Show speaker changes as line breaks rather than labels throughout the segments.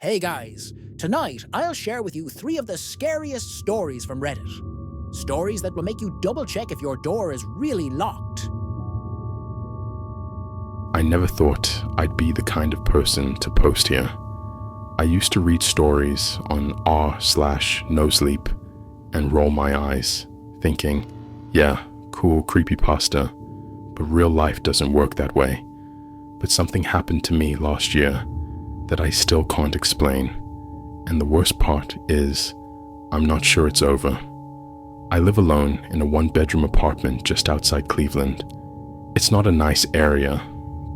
Hey guys, tonight I'll share with you 3 of the scariest stories from Reddit. Stories that will make you double check if your door is really locked.
I never thought I'd be the kind of person to post here. I used to read stories on r/nosleep and roll my eyes, thinking, yeah, cool creepypasta, but real life doesn't work that way. But something happened to me last year that I still can't explain, and the worst part is, I'm not sure it's over. I live alone in a 1-bedroom apartment just outside Cleveland. It's not a nice area,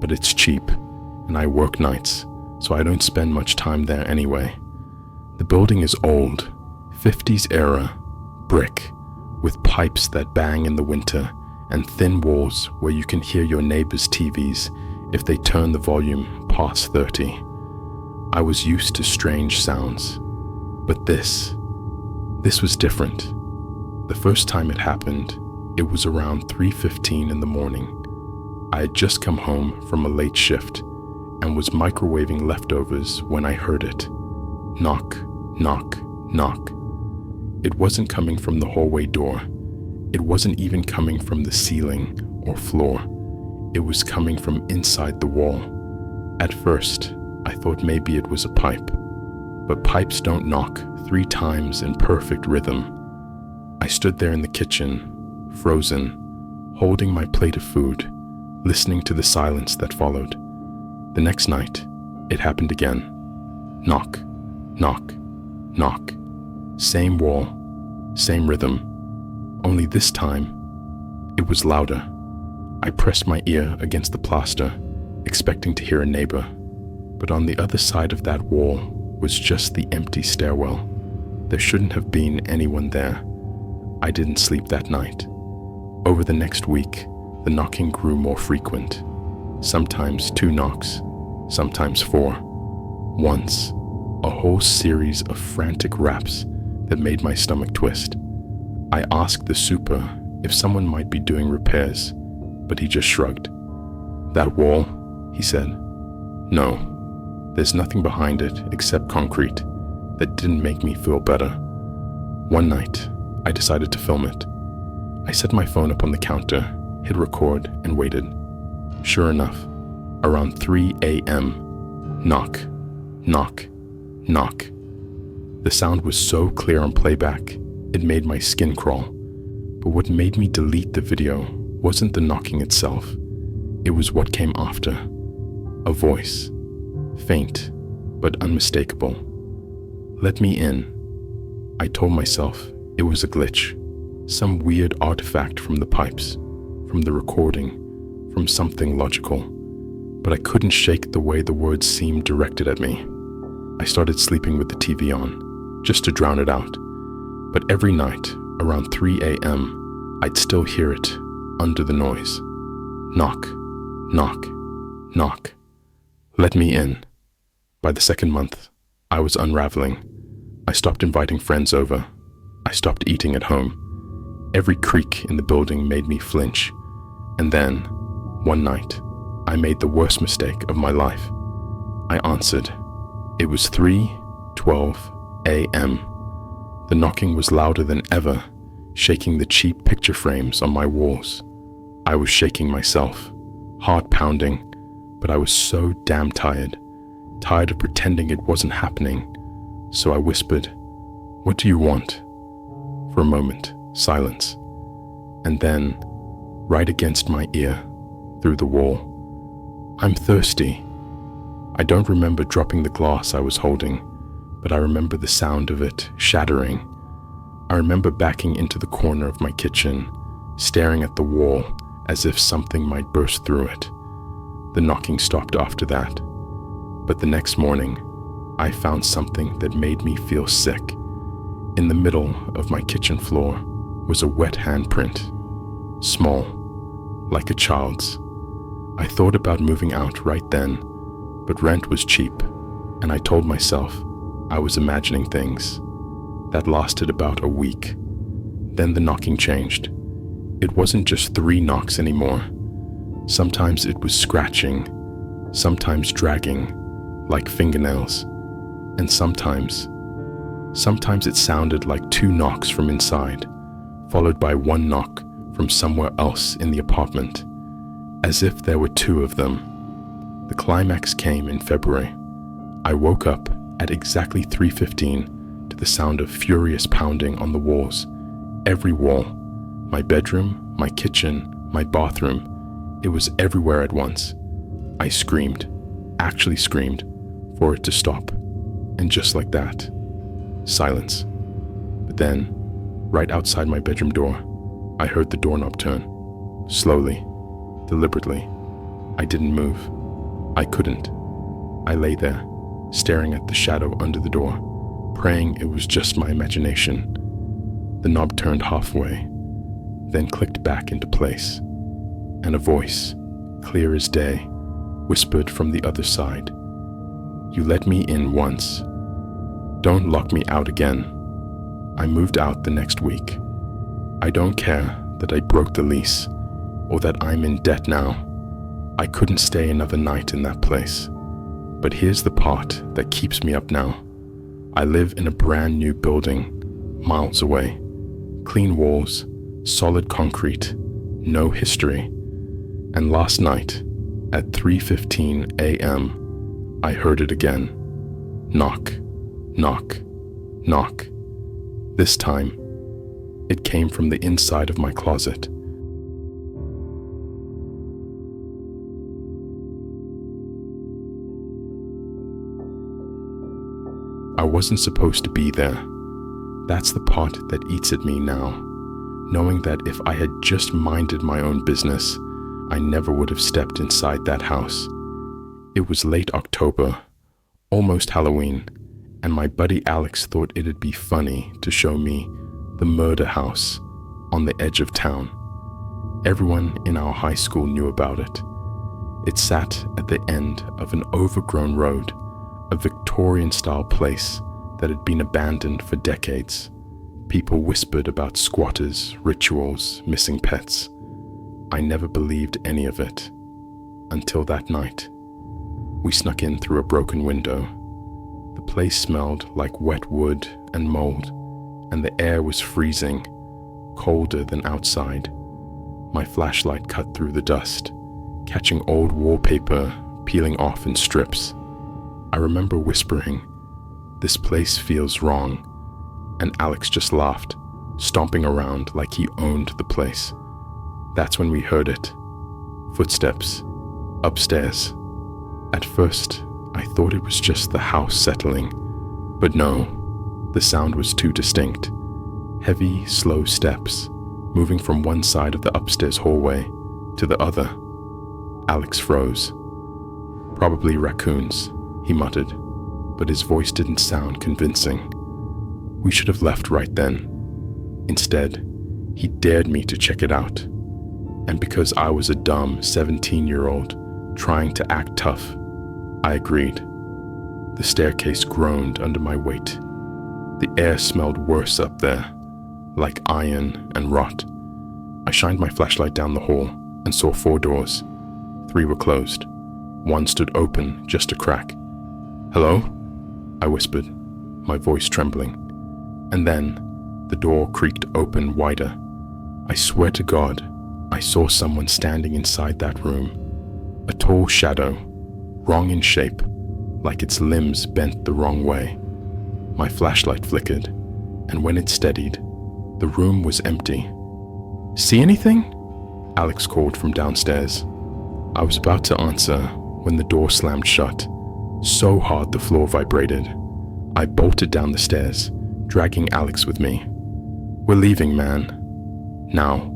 but it's cheap, and I work nights, so I don't spend much time there anyway. The building is old, 50s era, brick, with pipes that bang in the winter and thin walls where you can hear your neighbors' TVs if they turn the volume past 30. I was used to strange sounds, but this was different. The first time it happened, it was around 3:15 in the morning. I had just come home from a late shift and was microwaving leftovers when I heard it. Knock, knock, knock. It wasn't coming from the hallway door. It wasn't even coming from the ceiling or floor. It was coming from inside the wall. At first, I thought maybe it was a pipe, but pipes don't knock 3 times in perfect rhythm. I stood there in the kitchen, frozen, holding my plate of food, listening to the silence that followed. The next night, it happened again. Knock, knock, knock. Same wall, same rhythm, only this time, it was louder. I pressed my ear against the plaster, expecting to hear a neighbor. But on the other side of that wall was just the empty stairwell. There shouldn't have been anyone there. I didn't sleep that night. Over the next week, the knocking grew more frequent. Sometimes 2 knocks, sometimes 4. Once, a whole series of frantic raps that made my stomach twist. I asked the super if someone might be doing repairs, but he just shrugged. That wall, he said. No. There's nothing behind it except concrete. That didn't make me feel better. One night, I decided to film it. I set my phone up on the counter, hit record, and waited. Sure enough, around 3 a.m., knock, knock, knock. The sound was so clear on playback, it made my skin crawl. But what made me delete the video wasn't the knocking itself. It was what came after. A voice. Faint, but unmistakable. Let me in. I told myself it was a glitch, some weird artifact from the pipes, from the recording, from something logical. But I couldn't shake the way the words seemed directed at me. I started sleeping with the TV on, just to drown it out. But every night, around 3 a.m., I'd still hear it, under the noise. Knock, knock, knock. Let me in. By the second month, I was unraveling. I stopped inviting friends over. I stopped eating at home. Every creak in the building made me flinch. And then, one night, I made the worst mistake of my life. I answered. It was 3:12 a.m. The knocking was louder than ever, shaking the cheap picture frames on my walls. I was shaking myself, heart pounding, but I was so damn tired of pretending it wasn't happening. So I whispered, "What do you want?" For a moment, silence. And then, right against my ear, through the wall, "I'm thirsty." I don't remember dropping the glass I was holding, but I remember the sound of it shattering. I remember backing into the corner of my kitchen, staring at the wall as if something might burst through it. The knocking stopped after that. But the next morning, I found something that made me feel sick. In the middle of my kitchen floor was a wet handprint. Small, like a child's. I thought about moving out right then, but rent was cheap, and I told myself I was imagining things. That lasted about a week. Then the knocking changed. It wasn't just 3 knocks anymore. Sometimes it was scratching, sometimes dragging, like fingernails. And sometimes it sounded like 2 knocks from inside, followed by 1 knock from somewhere else in the apartment, as if there were 2 of them. The climax came in February. I woke up at exactly 3:15 to the sound of furious pounding on the walls. Every wall. My bedroom, my kitchen, my bathroom. It was everywhere at once. I screamed, actually screamed, for it to stop. And just like that, silence. But then, right outside my bedroom door, I heard the doorknob turn. Slowly, deliberately. I didn't move. I couldn't. I lay there, staring at the shadow under the door, praying it was just my imagination. The knob turned halfway, then clicked back into place, and a voice, clear as day, whispered from the other side, "You let me in once. Don't lock me out again." I moved out the next week. I don't care that I broke the lease or that I'm in debt now. I couldn't stay another night in that place. But here's the part that keeps me up now. I live in a brand new building, miles away. Clean walls, solid concrete, no history. And last night, at 3:15 a.m., I heard it again. Knock, knock, knock. This time, it came from the inside of my closet. I wasn't supposed to be there. That's the part that eats at me now, knowing that if I had just minded my own business, I never would have stepped inside that house. It was late October, almost Halloween, and my buddy Alex thought it'd be funny to show me the murder house on the edge of town. Everyone in our high school knew about it. It sat at the end of an overgrown road, a Victorian-style place that had been abandoned for decades. People whispered about squatters, rituals, missing pets. I never believed any of it, until that night. We snuck in through a broken window. The place smelled like wet wood and mold, and the air was freezing, colder than outside. My flashlight cut through the dust, catching old wallpaper peeling off in strips. I remember whispering, "This place feels wrong," and Alex just laughed, stomping around like he owned the place. That's when we heard it. Footsteps, upstairs. At first, I thought it was just the house settling, but no, the sound was too distinct. Heavy, slow steps, moving from one side of the upstairs hallway to the other. Alex froze. "Probably raccoons," he muttered, but his voice didn't sound convincing. We should have left right then. Instead, he dared me to check it out. And because I was a dumb 17-year-old trying to act tough, I agreed. The staircase groaned under my weight. The air smelled worse up there, like iron and rot. I shined my flashlight down the hall and saw 4 doors. 3 were closed. 1 stood open, just a crack. "Hello?" I whispered, my voice trembling. And then, the door creaked open wider. I swear to God, I saw someone standing inside that room. A tall shadow, wrong in shape, like its limbs bent the wrong way. My flashlight flickered, and when it steadied, the room was empty. "See anything?" Alex called from downstairs. I was about to answer when the door slammed shut. So hard the floor vibrated. I bolted down the stairs, dragging Alex with me. "We're leaving, man. Now."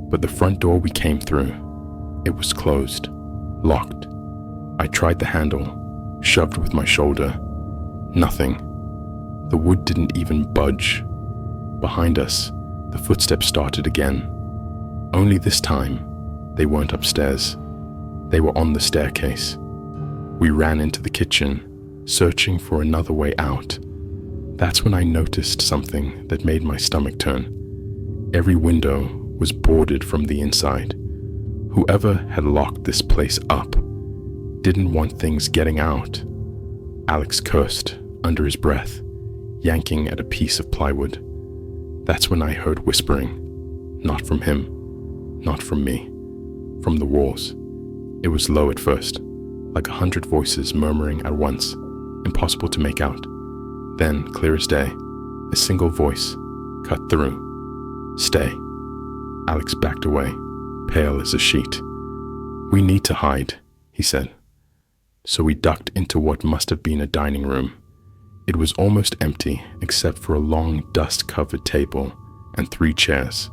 But the front door we came through, it was closed, locked. I tried the handle, shoved with my shoulder. Nothing. The wood didn't even budge. Behind us, the footsteps started again. Only this time, they weren't upstairs. They were on the staircase. We ran into the kitchen, searching for another way out. That's when I noticed something that made my stomach turn. Every window was boarded from the inside. Whoever had locked this place up didn't want things getting out. Alex cursed, under his breath, yanking at a piece of plywood. That's when I heard whispering. Not from him, not from me, from the walls. It was low at first, like 100 voices murmuring at once, impossible to make out. Then, clear as day, a single voice cut through. "Stay." Alex backed away, pale as a sheet. "We need to hide," he said. So we ducked into what must have been a dining room. It was almost empty except for a long dust-covered table and 3 chairs.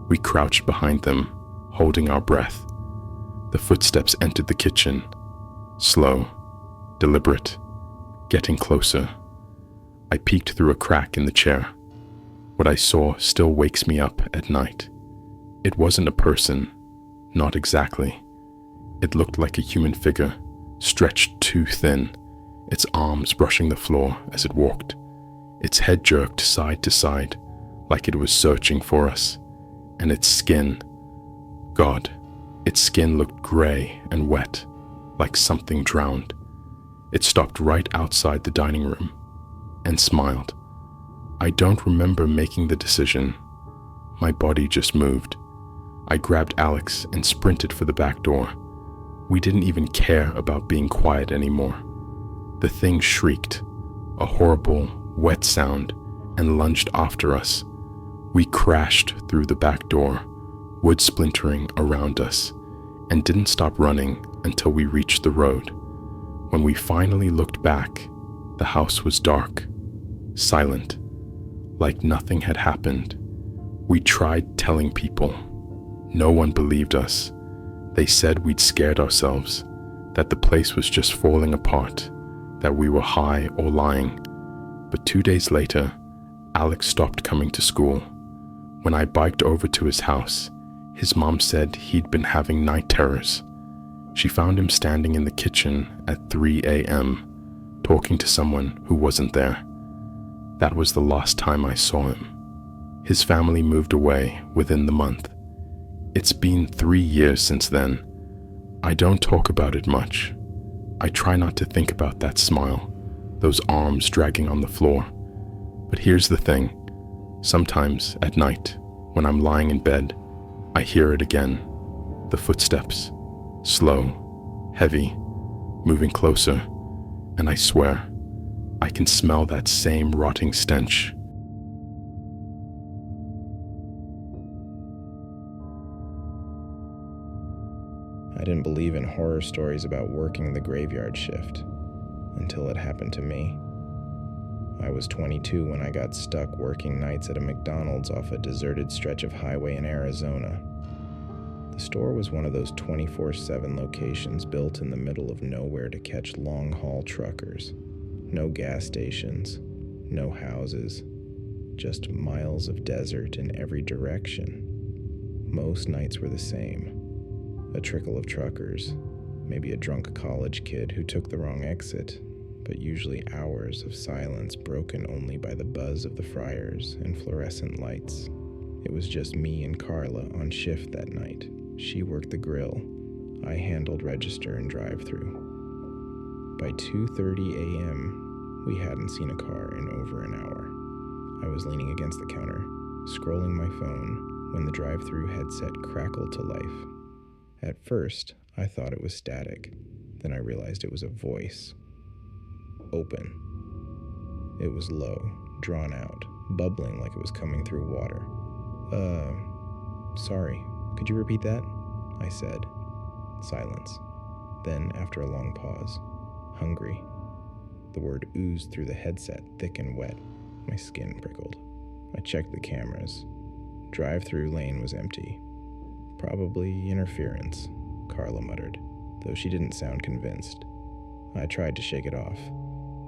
We crouched behind them, holding our breath. The footsteps entered the kitchen, slow, deliberate, getting closer. I peeked through a crack in the chair. What I saw still wakes me up at night. It wasn't a person, not exactly. It looked like a human figure, stretched too thin, its arms brushing the floor as it walked, its head jerked side to side, like it was searching for us, and its skin, God, its skin looked gray and wet, like something drowned. It stopped right outside the dining room and smiled. I don't remember making the decision. My body just moved. I grabbed Alex and sprinted for the back door. We didn't even care about being quiet anymore. The thing shrieked, a horrible, wet sound, and lunged after us. We crashed through the back door, wood splintering around us, and didn't stop running until we reached the road. When we finally looked back, the house was dark, silent, like nothing had happened. We tried telling people. No one believed us. They said we'd scared ourselves, that the place was just falling apart, that we were high or lying. But 2 days later, Alex stopped coming to school. When I biked over to his house, his mom said he'd been having night terrors. She found him standing in the kitchen at 3 a.m., talking to someone who wasn't there. That was the last time I saw him. His family moved away within the month. It's been 3 years since then. I don't talk about it much. I try not to think about that smile, those arms dragging on the floor. But here's the thing. Sometimes at night, when I'm lying in bed, I hear it again. The footsteps, slow, heavy, moving closer, and I swear, I can smell that same rotting stench.
I didn't believe in horror stories about working the graveyard shift until it happened to me. I was 22 when I got stuck working nights at a McDonald's's off a deserted stretch of highway in Arizona. The store was one of those 24/7 locations built in the middle of nowhere to catch long-haul truckers. No gas stations, no houses, just miles of desert in every direction. Most nights were the same. A trickle of truckers, maybe a drunk college kid who took the wrong exit, but usually hours of silence broken only by the buzz of the fryers and fluorescent lights. It was just me and Carla on shift that night. She worked the grill. I handled register and drive-through. By 2:30 a.m., we hadn't seen a car in over an hour. I was leaning against the counter, scrolling my phone, when the drive-through headset crackled to life. At first, I thought it was static. Then I realized it was a voice. Open. It was low, drawn out, bubbling like it was coming through water. Sorry, could you repeat that? I said. Silence. Then, after a long pause, hungry. The word oozed through the headset, thick and wet. My skin prickled. I checked the cameras. Drive-through lane was empty. Probably interference, Carla muttered, though she didn't sound convinced. I tried to shake it off,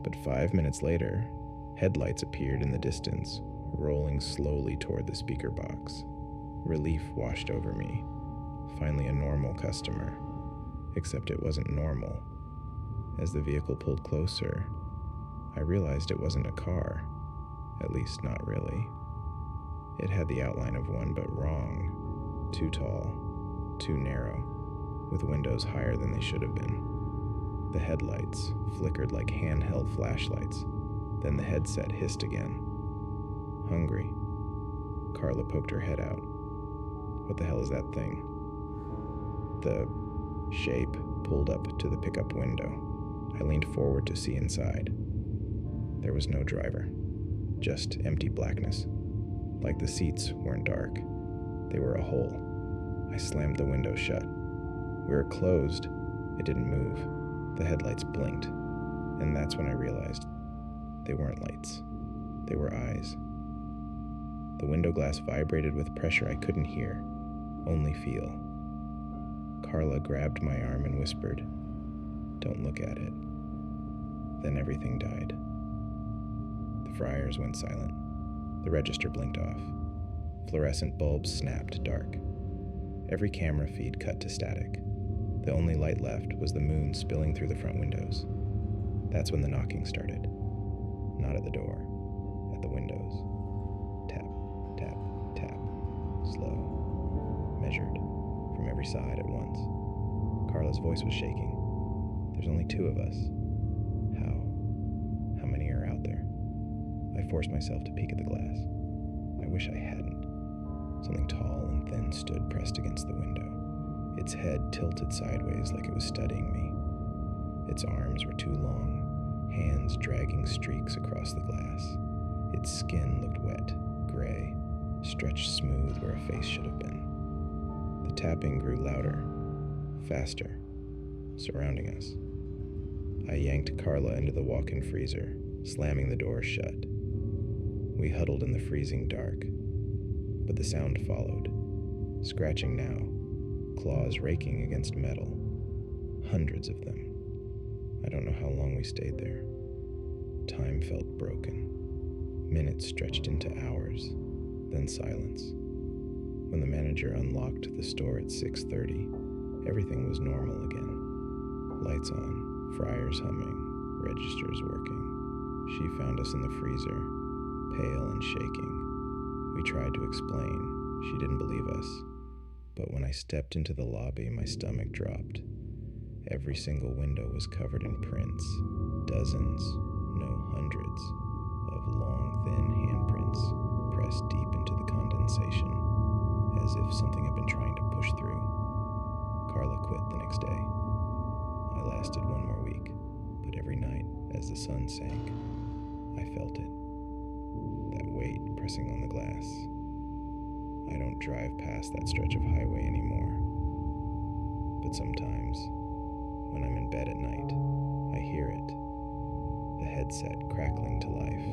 but 5 minutes later, headlights appeared in the distance, rolling slowly toward the speaker box. Relief washed over me. Finally a normal customer. Except it wasn't normal. As the vehicle pulled closer, I realized it wasn't a car. At least not really. It had the outline of one, but wrong. Too tall, too narrow, with windows higher than they should have been. The headlights flickered like handheld flashlights, Then the headset hissed again. Hungry. Carla poked her head out. What the hell is that thing? The shape pulled up to the pickup window. I leaned forward to see inside. There was no driver, just empty blackness. Like the seats weren't dark, they were a hole. I slammed the window shut. We were closed. It didn't move. The headlights blinked, and that's when I realized they weren't lights. They were eyes. The window glass vibrated with pressure I couldn't hear, only feel. Carla grabbed my arm and whispered, "Don't look at it." Then everything died. The fryers went silent. The register blinked off. Fluorescent bulbs snapped dark. Every camera feed cut to static. The only light left was the moon spilling through the front windows. That's when the knocking started. Not at the door, at the windows. Tap, tap, tap. Slow. Measured. From every side at once. Carla's voice was shaking. There's only 2 of us. How many are out there? I forced myself to peek at the glass. I wish I hadn't. Something tall and thin stood pressed against the window. Its head tilted sideways like it was studying me. Its arms were too long, hands dragging streaks across the glass. Its skin looked wet, gray, stretched smooth where a face should have been. The tapping grew louder, faster, surrounding us. I yanked Carla into the walk-in freezer, slamming the door shut. We huddled in the freezing dark, but the sound followed, scratching now, claws raking against metal, hundreds of them. I don't know how long we stayed there. Time felt broken. Minutes stretched into hours, then silence. When the manager unlocked the store at 6:30, everything was normal again. Lights on, fryers humming, registers working. She found us in the freezer, pale and shaking. We tried to explain. She didn't believe us. But when I stepped into the lobby, my stomach dropped. Every single window was covered in prints, dozens, no hundreds, of long, thin handprints pressed deep into the condensation, as if something had been trying to push through. Carla quit the next day. I lasted 1 more week, but every night, as the sun sank, I felt it. That weight pressing on the glass. I don't drive past that stretch of highway anymore. But sometimes, when I'm in bed at night, I hear it, the headset crackling to life.